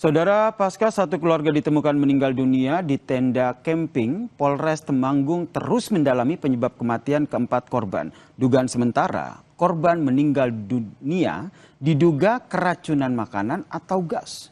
Saudara, pasca satu keluarga ditemukan meninggal dunia di tenda camping, Polres Temanggung terus mendalami penyebab kematian keempat korban. Dugaan sementara, korban meninggal dunia diduga keracunan makanan atau gas.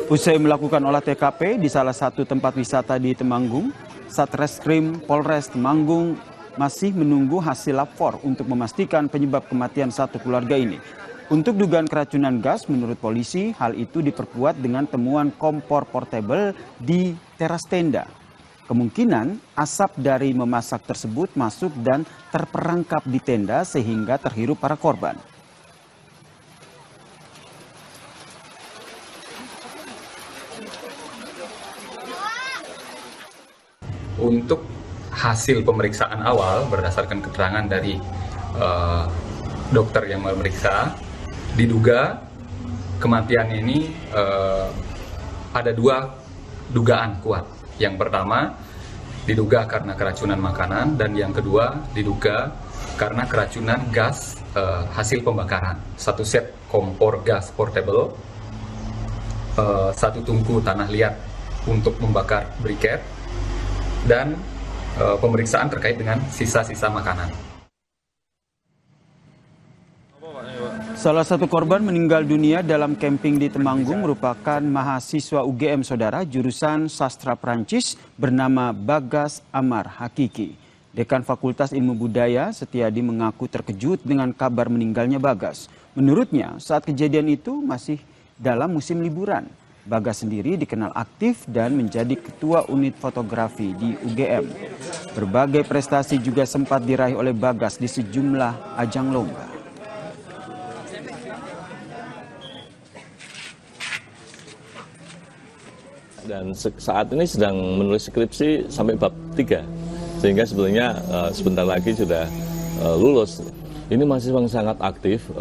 Usai melakukan olah TKP di salah satu tempat wisata di Temanggung, Satreskrim Polres Temanggung masih menunggu hasil lapor untuk memastikan penyebab kematian satu keluarga ini. Untuk dugaan keracunan gas, menurut polisi, hal itu diperkuat dengan temuan kompor portable di teras tenda. Kemungkinan asap dari memasak tersebut masuk dan terperangkap di tenda sehingga terhirup para korban. Untuk hasil pemeriksaan awal berdasarkan keterangan dari dokter yang memeriksa, diduga kematian ini ada dua dugaan kuat. Yang pertama diduga karena keracunan makanan dan yang kedua diduga karena keracunan gas hasil pembakaran. Satu set kompor gas portable, satu tungku tanah liat untuk membakar briket, dan pemeriksaan terkait dengan sisa-sisa makanan. Salah satu korban meninggal dunia dalam camping di Temanggung merupakan mahasiswa UGM saudara jurusan sastra Prancis bernama Bagas Amar Hakiki. Dekan Fakultas Ilmu Budaya Setiadi mengaku terkejut dengan kabar meninggalnya Bagas. Menurutnya saat kejadian itu masih dalam musim liburan. Bagas sendiri dikenal aktif dan menjadi ketua unit fotografi di UGM. Berbagai prestasi juga sempat diraih oleh Bagas di sejumlah ajang lomba. Dan saat ini sedang menulis skripsi sampai bab 3, sehingga sebenarnya sebentar lagi sudah lulus. Ini mahasiswa yang sangat aktif,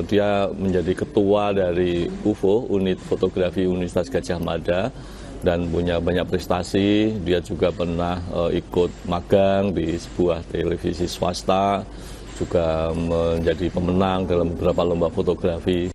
dia menjadi ketua dari UFO, Unit Fotografi Universitas Gadjah Mada, dan punya banyak prestasi. Dia juga pernah ikut magang di sebuah televisi swasta, juga menjadi pemenang dalam beberapa lomba fotografi.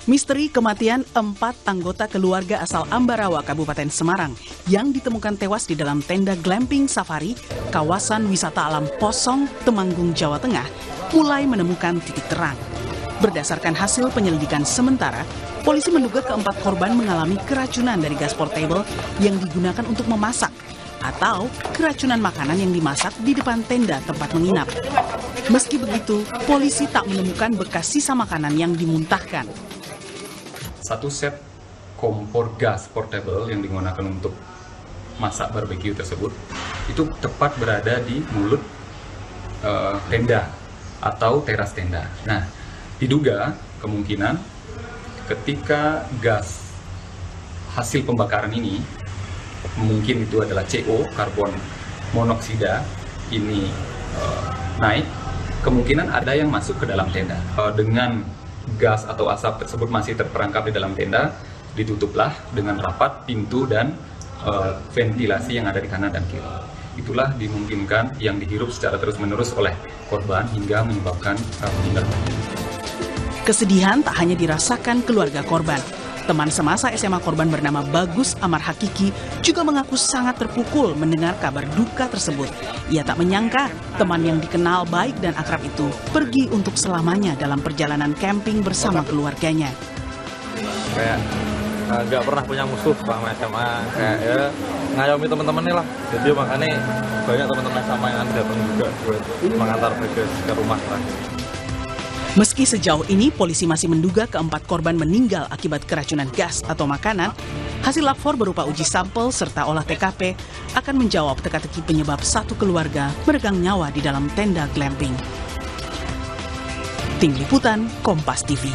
Misteri kematian 4 anggota keluarga asal Ambarawa, Kabupaten Semarang yang ditemukan tewas di dalam tenda glamping safari kawasan wisata alam Posong, Temanggung, Jawa Tengah mulai menemukan titik terang. Berdasarkan hasil penyelidikan sementara, polisi menduga keempat korban mengalami keracunan dari gas portable yang digunakan untuk memasak atau keracunan makanan yang dimasak di depan tenda tempat menginap. Meski begitu, polisi tak menemukan bekas sisa makanan yang dimuntahkan. Satu set kompor gas portable yang digunakan untuk masak barbeque tersebut itu tepat berada di mulut tenda atau teras tenda. Nah, diduga kemungkinan ketika gas hasil pembakaran ini, mungkin itu adalah CO, karbon monoksida, ini naik, kemungkinan ada yang masuk ke dalam tenda. Dengan gas atau asap tersebut masih terperangkap di dalam tenda, ditutuplah dengan rapat pintu dan ventilasi yang ada di kanan dan kiri. Itulah dimungkinkan yang dihirup secara terus-menerus oleh korban hingga menyebabkan meninggal. Kesedihan tak hanya dirasakan keluarga korban. Teman semasa SMA korban bernama Bagus Amar Hakiki juga mengaku sangat terpukul mendengar kabar duka tersebut. Ia tak menyangka teman yang dikenal baik dan akrab itu pergi untuk selamanya dalam perjalanan camping bersama keluarganya. Kayak nggak pernah punya musuh selama SMA, kayak ya ngayomi teman-teman nih lah. Jadi makanya banyak teman-teman SMA yang datang juga buat mengantar Bagus ke rumah lah. Meski sejauh ini polisi masih menduga keempat korban meninggal akibat keracunan gas atau makanan, hasil lapor berupa uji sampel serta olah TKP akan menjawab teka-teki penyebab satu keluarga meregang nyawa di dalam tenda glamping. Tim Liputan Kompas TV.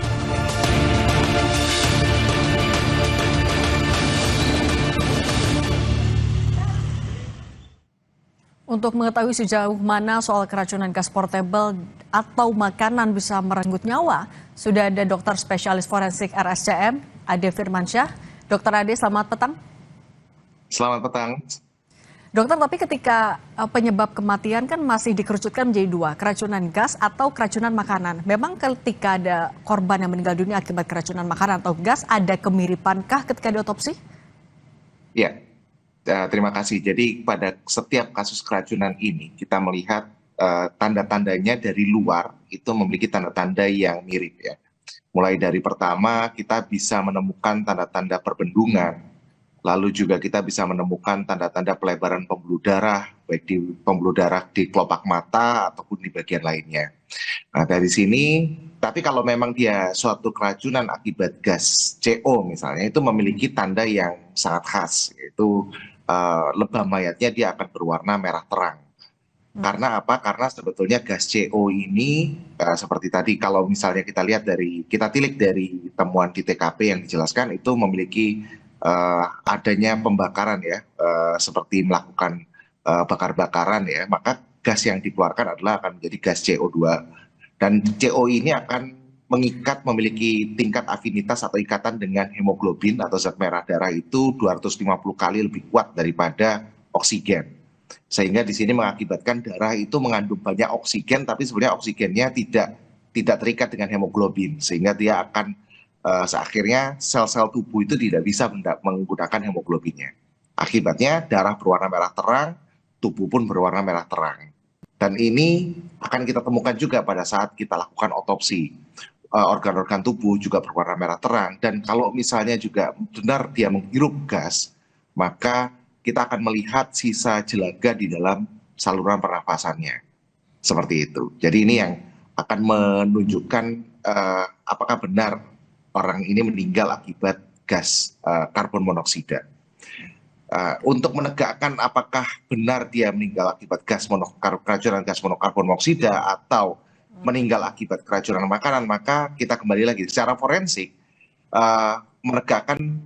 Untuk mengetahui sejauh mana soal keracunan gas portable atau makanan bisa merenggut nyawa, sudah ada dokter spesialis forensik RSCM, Ade Firmansyah. Dokter Ade, selamat petang. Selamat petang. Dokter, tapi ketika penyebab kematian kan masih dikerucutkan menjadi dua, keracunan gas atau keracunan makanan. Memang ketika ada korban yang meninggal dunia akibat keracunan makanan atau gas, ada kemiripankah ketika diotopsi? Ya, terima kasih. Jadi pada setiap kasus keracunan ini kita melihat tanda-tandanya dari luar itu memiliki tanda-tanda yang mirip ya. Mulai dari pertama kita bisa menemukan tanda-tanda perbendungan. Lalu juga kita bisa menemukan tanda-tanda pelebaran pembuluh darah, baik di pembuluh darah di kelopak mata ataupun di bagian lainnya. Nah dari sini, tapi kalau memang dia suatu keracunan akibat gas CO misalnya, itu memiliki tanda yang sangat khas, yaitu lebam mayatnya dia akan berwarna merah terang. Karena apa? Karena sebetulnya gas CO ini seperti tadi kalau misalnya kita lihat kita tilik dari temuan di TKP yang dijelaskan itu memiliki adanya pembakaran ya, seperti melakukan bakar-bakaran ya, maka gas yang dikeluarkan adalah akan menjadi gas CO2 dan CO ini akan memiliki tingkat afinitas atau ikatan dengan hemoglobin atau zat merah darah itu 250 kali lebih kuat daripada oksigen, sehingga di sini mengakibatkan darah itu mengandung banyak oksigen tapi sebenarnya oksigennya tidak terikat dengan hemoglobin, sehingga dia akan akhirnya sel-sel tubuh itu tidak bisa menggunakan hemoglobinnya. Akibatnya darah berwarna merah terang, tubuh pun berwarna merah terang. Dan ini akan kita temukan juga pada saat kita lakukan otopsi. Organ-organ tubuh juga berwarna merah terang. Dan kalau misalnya juga benar dia menghirup gas, maka kita akan melihat sisa jelaga di dalam saluran pernafasannya. Seperti itu. Jadi ini yang akan menunjukkan apakah benar orang ini meninggal akibat gas karbon monoksida. Untuk menegakkan apakah benar dia meninggal akibat keracunan gas monokarbon monoksida atau meninggal akibat keracunan makanan, maka kita kembali lagi secara forensik menegakkan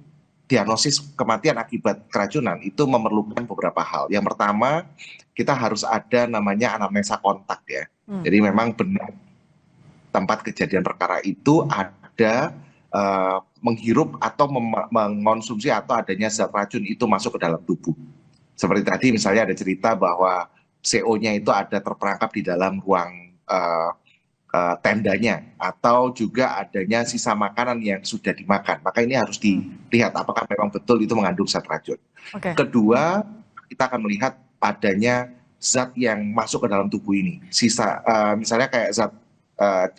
diagnosis kematian akibat keracunan itu memerlukan beberapa hal. Yang pertama, kita harus ada namanya anamnesa kontak ya. Jadi memang benar tempat kejadian perkara itu ada menghirup atau mengonsumsi atau adanya zat racun itu masuk ke dalam tubuh. Seperti tadi misalnya ada cerita bahwa CO-nya itu ada terperangkap di dalam ruang tendanya atau juga adanya sisa makanan yang sudah dimakan. Maka ini harus dilihat apakah memang betul itu mengandung zat racun. Kedua, kita akan melihat adanya zat yang masuk ke dalam tubuh ini. Sisa misalnya kayak zat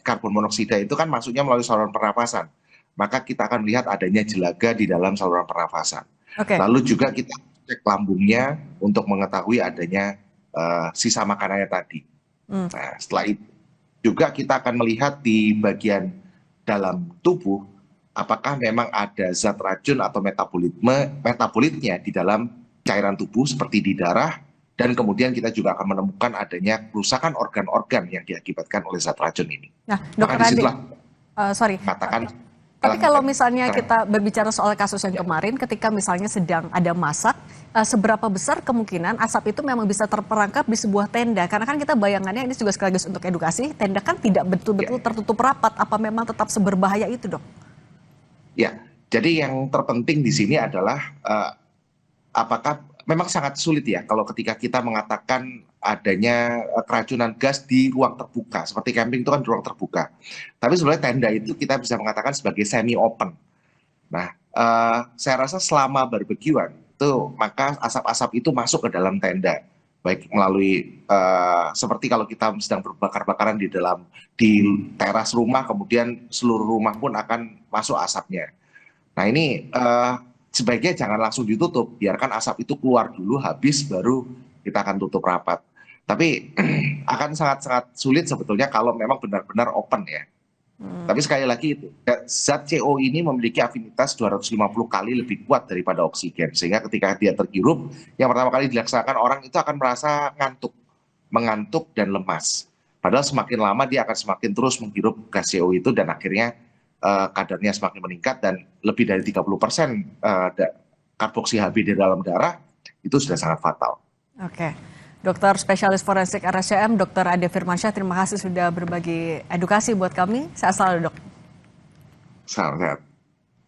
karbon monoksida itu kan masuknya melalui saluran pernapasan. Maka kita akan melihat adanya jelaga di dalam saluran pernafasan. Lalu juga kita cek lambungnya untuk mengetahui adanya sisa makanannya tadi. Nah, setelah itu juga kita akan melihat di bagian dalam tubuh apakah memang ada zat racun atau metabolitnya di dalam cairan tubuh seperti di darah, dan kemudian kita juga akan menemukan adanya kerusakan organ-organ yang diakibatkan oleh zat racun ini. Nah, Dokter Ade, katakan. Tapi kalau misalnya kita berbicara soal kasus yang kemarin, ketika misalnya sedang ada masak, seberapa besar kemungkinan asap itu memang bisa terperangkap di sebuah tenda? Karena kan kita bayangannya ini juga sekaligus untuk edukasi, tenda kan tidak betul-betul tertutup rapat. Apa memang tetap seberbahaya itu, Dok? Ya, jadi yang terpenting di sini adalah apakah memang sangat sulit ya kalau ketika kita mengatakan adanya keracunan gas di ruang terbuka, seperti camping itu kan di ruang terbuka. Tapi sebenarnya tenda itu kita bisa mengatakan sebagai semi open. Nah, saya rasa selama barbekyuan itu maka asap-asap itu masuk ke dalam tenda, baik melalui seperti kalau kita sedang berbakar-bakaran di teras rumah, kemudian seluruh rumah pun akan masuk asapnya. Nah ini sebaiknya jangan langsung ditutup, biarkan asap itu keluar dulu, habis baru kita akan tutup rapat. Tapi akan sangat-sangat sulit sebetulnya kalau memang benar-benar open ya. Tapi sekali lagi itu, zat CO ini memiliki afinitas 250 kali lebih kuat daripada oksigen. Sehingga ketika dia terhirup, yang pertama kali dilaksanakan orang itu akan merasa mengantuk dan lemas. Padahal semakin lama dia akan semakin terus menghirup gas CO itu dan akhirnya kadarnya semakin meningkat dan lebih dari 30% karboksi Hb di dalam darah itu sudah sangat fatal. Dokter spesialis forensik RSCM, Dr. Ade Firmansyah, terima kasih sudah berbagi edukasi buat kami. Sehat selalu, Dok. Salam sehat.